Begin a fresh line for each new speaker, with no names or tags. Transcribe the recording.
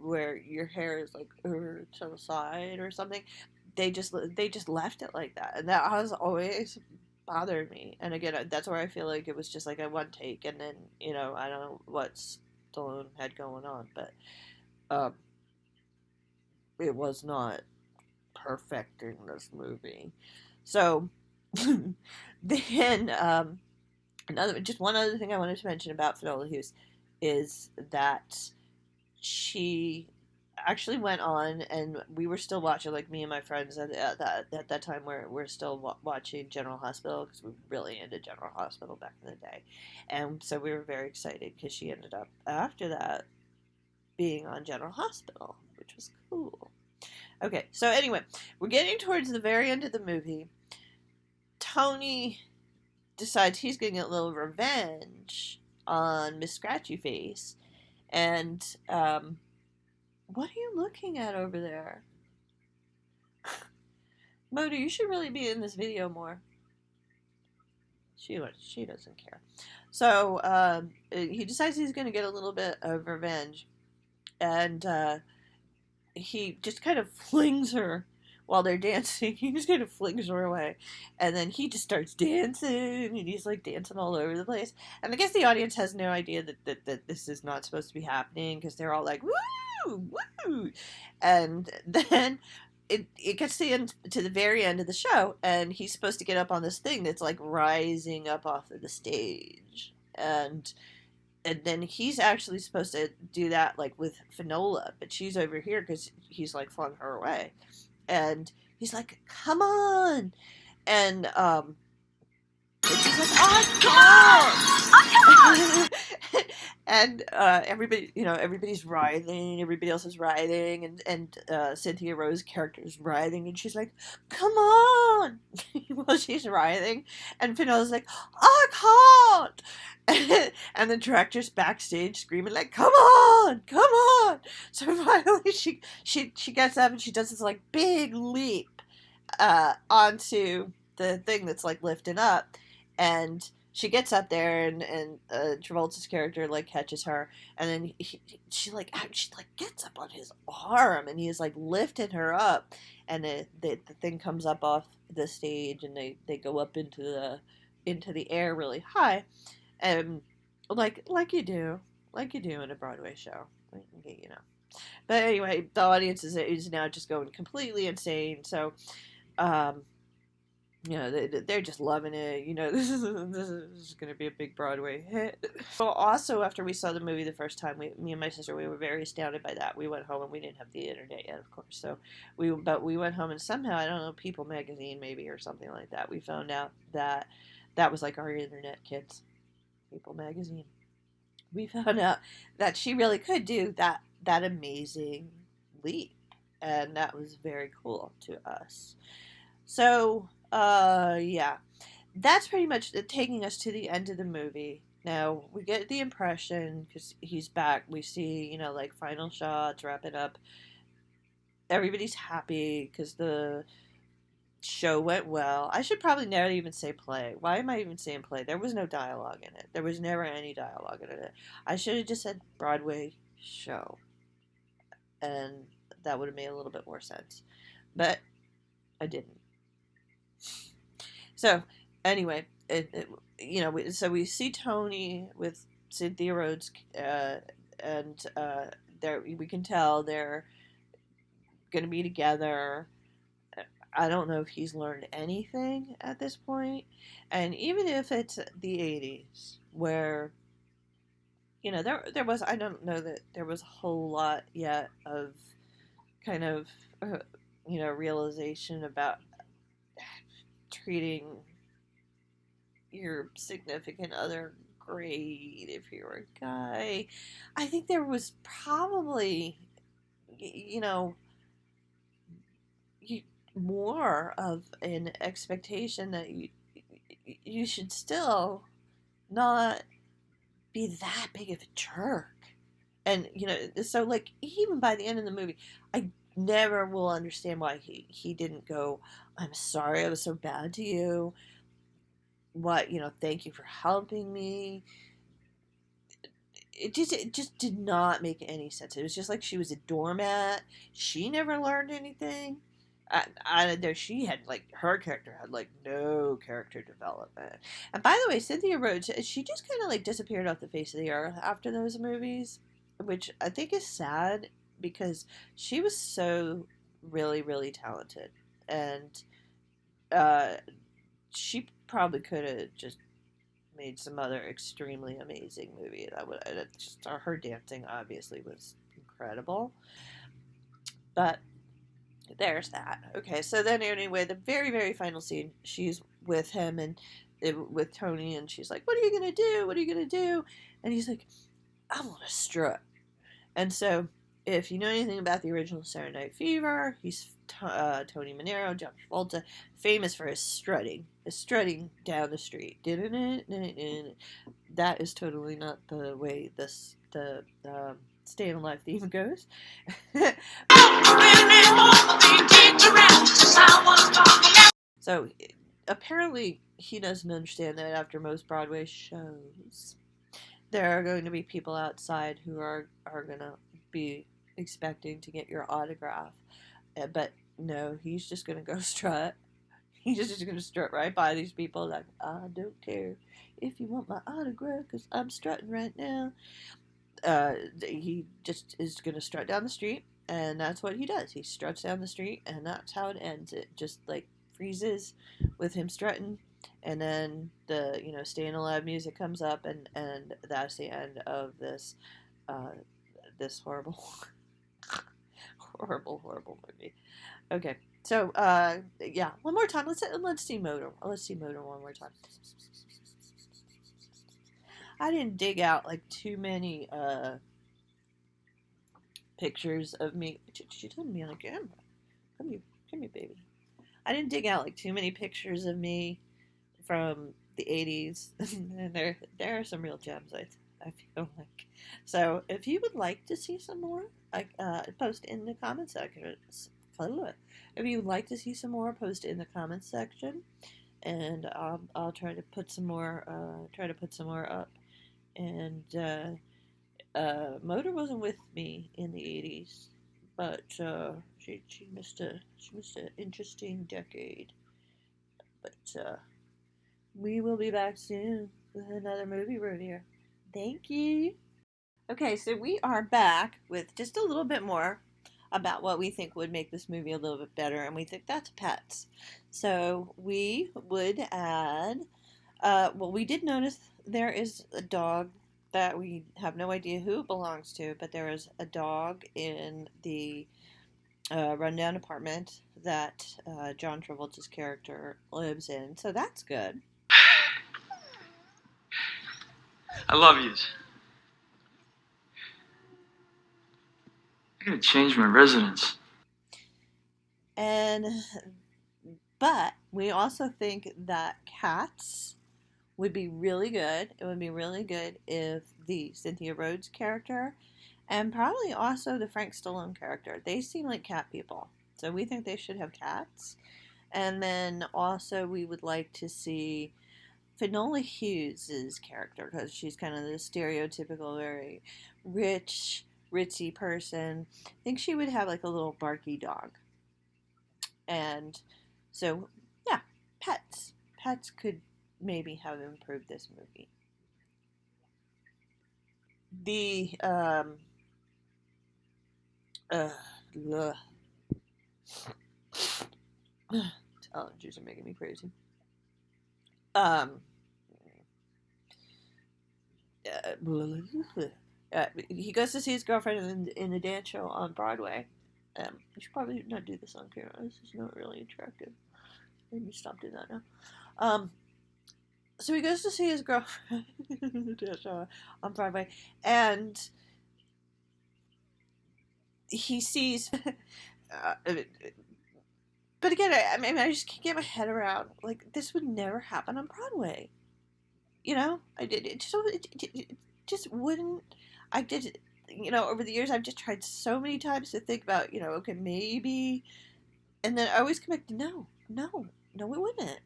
where your hair is like to the side or something. They just left it like that, and that has always bothered me. And again, that's where I feel like it was just like a one take, and then I don't know what Stallone had going on, but um, it was not perfect in this movie. So then just one other thing I wanted to mention about Finola Hughes is that she actually went on, and we were still watching, like me and my friends at that time, we're still watching General Hospital, because we were really into General Hospital back in the day. And so we were very excited because she ended up after that being on General Hospital, which was cool. Okay, so anyway, we're getting towards the very end of the movie. Tony decides he's going to get a little revenge on Miss Scratchy Face. And what are you looking at over there? Motor, you should really be in this video more. She doesn't care. So he decides he's going to get a little bit of revenge. And he just kind of flings her while they're dancing. He just kind of flings her away. And then he just starts dancing, and he's like dancing all over the place. And I guess the audience has no idea that this is not supposed to be happening, because they're all like, woo, woo. And then it gets to the very end of the show, and he's supposed to get up on this thing that's like rising up off of the stage. And then he's actually supposed to do that like with Finola, but she's over here because he's like flung her away. And he's like, come on. And she's like, I can't. And everybody's writhing, everybody else is writhing, and Cynthia Rose's character is writhing, and she's like, come on. While she's writhing, and Finola's like, I can't. And the director's backstage screaming like, come on, come on. So finally she gets up, and she does this like big leap onto the thing that's like lifting up, and she gets up there, and Travolta's character like catches her, and then she gets up on his arm, and he's like lifting her up, and the thing comes up off the stage, and they go up into the air really high, and like you do in a Broadway show, But anyway, the audience is now just going completely insane. So they're just loving it. This is going to be a big Broadway hit. So also, after we saw the movie the first time, me and my sister, we were very astounded by that. We went home, and we didn't have the internet yet, of course. So we went home, and somehow, I don't know, People Magazine maybe or something like that, we found out that was like our internet, kids. People Magazine. We found out that she really could do that amazing leap, and that was very cool to us. So yeah, that's pretty much taking us to the end of the movie. Now we get the impression, because he's back, we see like final shots wrapping up. Everybody's happy because the show went well. I should probably never even say play. Why am I even saying play? There was no dialogue in it. There was never any dialogue in it. I should have just said Broadway show, and that would have made a little bit more sense, but I didn't. So anyway, so we see Tony with Cynthia Rhodes, and we can tell they're going to be together. I don't know if he's learned anything at this point, and even if it's the 80s, where there was, I don't know that there was a whole lot yet of kind of realization about treating your significant other great if you're a guy. I think there was probably more of an expectation that you should still not be that big of a jerk. And so like even by the end of the movie, I never will understand why he didn't go, I'm sorry I was so bad to you. Thank you for helping me. it just did not make any sense. It was just like she was a doormat. She never learned anything. She had like her character had like no character development. And by the way, Cynthia Rhodes, she just kind of like disappeared off the face of the earth after those movies, which I think is sad because she was so really really talented, and uh, she probably could have just made some other extremely amazing movie. Her dancing obviously was incredible, but there's that. Okay, so then anyway, the very very final scene, she's with him and with Tony, and she's like, "What are you gonna do? What are you gonna do?" And he's like, "I want to strut." And so, if you know anything about the original Saturday Night Fever, he's Tony Manero, John Travolta, famous for his strutting down the street. That is totally not the way the Stayin Alive theme goes. So apparently he doesn't understand that after most Broadway shows, there are going to be people outside who are going to be expecting to get your autograph. But no, he's just going to go strut. He's just going to strut right by these people like, I don't care if you want my autograph because I'm strutting right now. He just is going to strut down the street, and that's what he does. He struts down the street, and that's how it ends. It just like freezes with him strutting, and then the Stayin Alive music comes up, and that's the end of this this horrible horrible movie. Okay, so yeah, one more time. Let's see Motor. Let's see Motor one more time. I didn't dig out like too many pictures of me. She told me on the camera. Come here, baby. I didn't dig out like too many pictures of me from the 80s. And there are some real gems, I feel like. So if you would like to see some more, post in the comments section. If you would like to see some more, post it in the comments section, and I'll try to put some more up. And Motor wasn't with me in the 80s, but she missed an interesting decade. But we will be back soon with another movie review. Thank you. Okay, so we are back with just a little bit more about what we think would make this movie a little bit better, and we think that's pets. So we would add, well, we did notice there is a dog that we have no idea who it belongs to, but there is a dog in the rundown apartment that John Travolta's character lives in, so that's good.
I love yous. I'm gonna change my residence.
But we also think that cats would be really good. It would be really good if the Cynthia Rhodes character and probably also the Frank Stallone character, they seem like cat people. So we think they should have cats. And then also we would like to see Finola Hughes' character, because she's kind of the stereotypical, very ritzy person. I think she would have like a little barky dog. And so, yeah, pets. Pets could maybe have improved this movie. The allergies are making me crazy. He goes to see his girlfriend in a dance show on Broadway. You should probably not do this on camera. This is not really attractive. Maybe stop doing that now. So he goes to see his girlfriend in the dance show on Broadway, and he sees. But again, I just can't get my head around, like, this would never happen on Broadway. It just wouldn't. I did, over the years, I've just tried so many times to think about, okay, maybe, and then I always come back to no, it wouldn't.